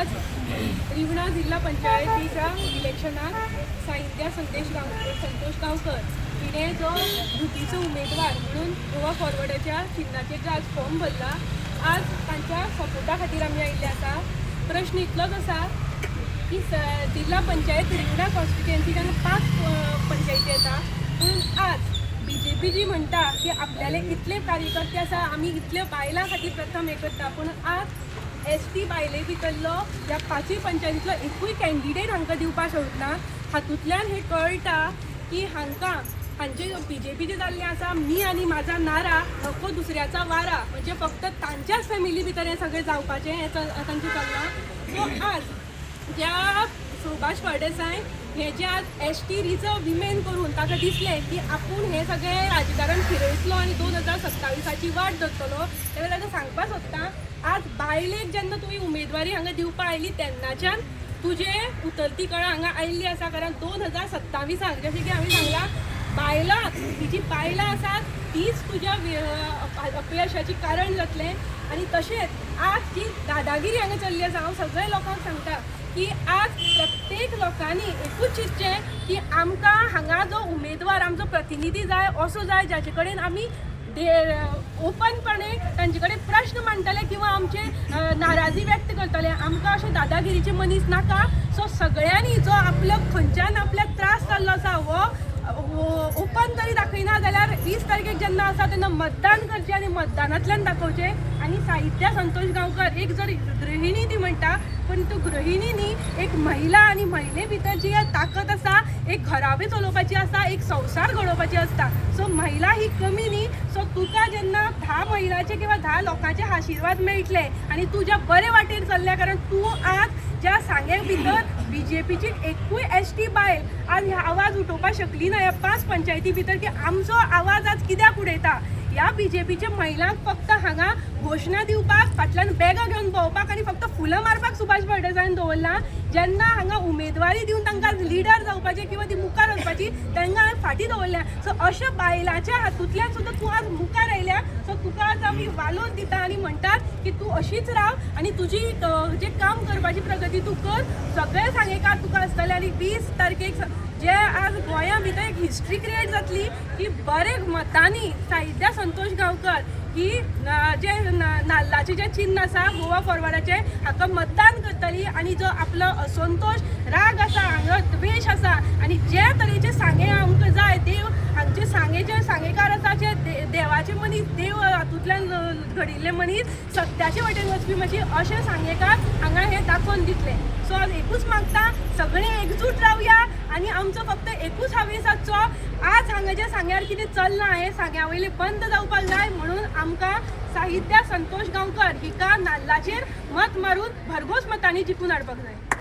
आज रिवणा जिल्हा पंचायतीच्या इलेक्शनात साहित्या संतोष गांवकर हिने जो युतीचो उमेदवार म्हणून गोवा फॉरवर्डाच्या चिन्हाचेर आज फॉर्म भरला। आज तांच्या सपोर्टा खातीर आमी आयिल्ले आसा। प्रश्न इतलोच आसा की जिल्हा पंचायत रिवणा कॉन्स्टिट्युएन्सी तांकां 5 पंचायती येता, पूण आज BJP जी म्हणटा की आपल्याले इतले कार्यकर्ते आसा, आमी इतले बायलां खातीर प्रथम हे करता, पूण आज ST बायले भितरलो ह्या 5 पंचायतींतलो एकूय कॅन्डिडेट हांकां दिवपाक सोदना। हातूंतल्यान हे कळटा की हांचे BJP जे जाल्लें आसा, मी आनी म्हाजा नारा नको दुसऱ्याचा वारा, म्हणजे फक्त तांच्याच फॅमिली भितर हें सगळें जावपाचें हें तांचें चल्लां। सो आज ज्या सुभाष फळदेसाय हे जे आज ST रिझर्व विमेन करून ताका दिसलें की आपूण हे सगळें राजकारण फिरयतलो आनी 2027ची वाट धरतलो, तेन्ना ताका सांगपाक सोदता आज बायलेक जेन्ना तुवें उमेदवारी हांगा दिवपाक आयली तेन्नाच्यान तुजे उतरती कळा हांगा आयिल्ली आसा। कारण 2027 जशें की हांवें सांगलां, बायलां ही जी बायलां आसात तीच तुज्या अपयशाची कारण जातलें। आनी तशेंच आज जी दादागिरी हांगा चल्ली आसा, हांव सगळ्या लोकांक सांगता की आज प्रत्येक लोकांनी एकूच चिंतचें की आमकां हांगा जो उमेदवार आमचो प्रतिनिधी जाय असो जाय जाचे कडेन आमी ओपनपणे तांचे कडेन प्रश्न मांडटले किंवा आमचे नाराजी व्यक्त करतले। आमकां अशे दादागिरीचे मनीस नाका। सो सगळ्यांनी जो आपलो खंयच्यान आपल्याक त्रास जाल्लो आसा हो ओपन तरी दाखयना जाल्यार 20 तारखेक जेन्ना आसा तेन्ना मतदान करचें आनी मतदानांतल्यान दाखोवचें। आनी साहित्या संतोष गांवकर एक जर गृहिणी ती म्हणटा, पण तो गृहिणी न्ही, एक महिला आनी महिले भितर जी ताकद आसा एक घराबी चलोवपाची आसा, एक संसार घडोवपाची आसता। सो महिला ही कमी न्ही। सो तुका जेन्ना 10 महिलांचे किंवा 10 लोकांचे आशिर्वाद मेळटले आनी तूं ज्या बरे वाटेर चल्ल्या, कारण तूं आज ज्या सांग्या भितर BJPची एकूय ST बायल आज ह्या आवाज उठोवपाक शकली ना ह्या 5 पंचायती भितर की आमचो आवाज आज कित्याक उडयता। ह्या BJPच्या महिलांक फक्त हांगा घोशणा दिवपाक, फाटल्यान बॅगां घेवन भोंवपाक आनी फक्त फुलां मारपाक सुभाष फळदेसायन दवरला। जेन्ना हांगा उमेदवारी दिवन तांकां लिडर जावपाचें किंवा ती मुखार वचपाची तांकां फाटीं दवरल्या। सो अशा बायलांच्या हातूंतल्यान सुद्दां तूं आज मुखार आयल्या। सो तुका आज आमी वालोर दिता आनी म्हणटात की तूं अशीच राव आनी तुजी जे काम करपाची प्रगती तूं कर। सगळे सांगेकार तुका आसतले आनी 20 तारखेक जे आज गोंया भितर एक हिस्ट्री क्रिएट जातली की बरे मतांनी साहित्या संतोष गांवकर की जे नाल्लाचें जे चिन्ह आसा गोवा फॉरवर्डाचें हाका मतदान करतली। आनी जो आपलो असंतोष राग आसा, हांगा द्वेश आसा आनी जे तरेचे सांगे आमकां जाय, देव हांगचे सांगेचे सांगेकार आसा, जे देवाचे मनीस, देव हातूंतल्यान घडिल्ले मनीस सत्याचे वाटेन वचपी मातशी अशे सांगेकार हांगा हे दाखोवन दितले। सो आज एकूच मागता, सगळे एकजूट रावया आनी आमचो फक्त एकूच हावेस आसचो। आज हांगा जे सांग्यार कितें चल्लां हे सांग्या वयले बंद जावपाक जाय, म्हणून आमकां साहित्या संतोष गांवकर हिका नाल्लाचेर मत मारून भरघोस मतांनी जिखून हाडपाक जाय।